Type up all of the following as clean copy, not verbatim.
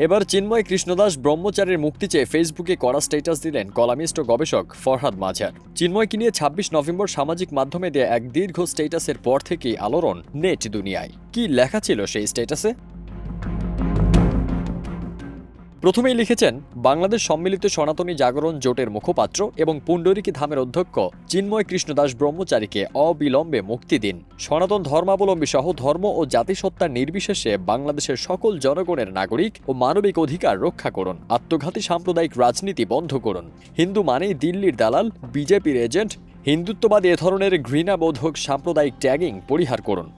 এবার চিন্ময় কৃষ্ণদাস ব্রহ্মচারীর মুক্তি চেয়ে ফেসবুকে কড়া স্ট্যাটাস দিলেন কলামিস্ট ও গবেষক ফরহাদ মাঝার। চিন্ময়কে নিয়ে ২৬ নভেম্বর সামাজিক মাধ্যমে দেয়া এক দীর্ঘ স্ট্যাটাসের পর থেকেই আলোড়ন নেট দুনিয়ায়। কি লেখা ছিল সেই স্ট্যাটাসে? প্রথমেই লিখেছেন, বাংলাদেশ সম্মিলিত সনাতনী জাগরণ জোটের মুখপাত্র এবং পুণ্ডরীকি ধামের অধ্যক্ষ চিন্ময় কৃষ্ণদাস ব্রহ্মচারীকে অবিলম্বে মুক্তি দিন। সনাতন ধর্মাবলম্বী সহ ধর্ম ও জাতিসত্তা নির্বিশেষে বাংলাদেশের সকল জনগণের নাগরিক ও মানবিক অধিকার রক্ষা করুন। আত্মঘাতী সাম্প্রদায়িক রাজনীতি বন্ধ করুন। হিন্দু মানেই দিল্লির দালাল, বিজেপির এজেন্ট, হিন্দুত্ববাদী এ ধরনের ঘৃণাবোধক সাম্প্রদায়িক ট্যাগিং পরিহার করুন।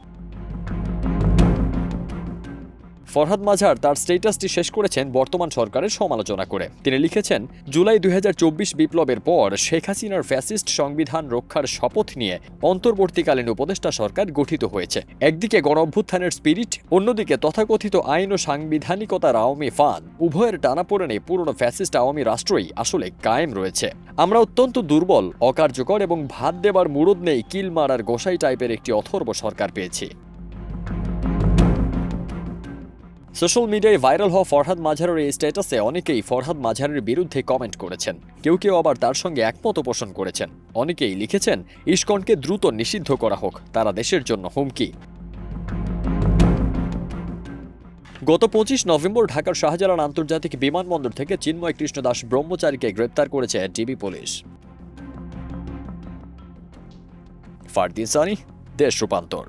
ফরহাদ মাঝার তার স্ট্যাটাসটি শেষ করেছেন বর্তমান সরকারের সমালোচনা করে। তিনি লিখেছেন, জুলাই ২০২৪ বিপ্লবের পর শেখ হাসিনার ফ্যাসিস্ট সংবিধান রক্ষার শপথ নিয়ে অন্তর্বর্তীকালীন উপদেষ্টা সরকার গঠিত হয়েছে। একদিকে গণঅভ্যুত্থানের স্পিরিট, অন্যদিকে তথাকথিত আইন ও সাংবিধানিকতার আওয়ামী ফাঁদ, উভয়ের টানাপোড়েনে পুরনো ফ্যাসিস্ট আওয়ামী রাষ্ট্রই আসলে কায়েম রয়েছে। আমরা অত্যন্ত দুর্বল, অকার্যকর এবং ভাত দেবার মুরদ নেই কিল মারার গোসাই টাইপের একটি অথর্ব সরকার পেয়েছি। সোশ্যাল মিডিয়ায় ভাইরাল হওয়া ফরহাদ মাঝারের এই স্ট্যাটাসে অনেকেই ফরহাদ মাঝারের বিরুদ্ধে কমেন্ট করেছেন। কেউ কেউ আবার তার সঙ্গে একমত পোষণ করেছেন। অনেকেই লিখেছেন, ইসকনকে দ্রুত নিষিদ্ধ করা হোক, তারা দেশের জন্য হুমকি। গত ২৫ নভেম্বর ঢাকার শাহজালাল আন্তর্জাতিক বিমানবন্দর থেকে চিন্ময় কৃষ্ণদাস ব্রহ্মচারীকে গ্রেপ্তার করেছে ডিবি পুলিশ। ফারদিন সানি, দেশ রূপান্তর।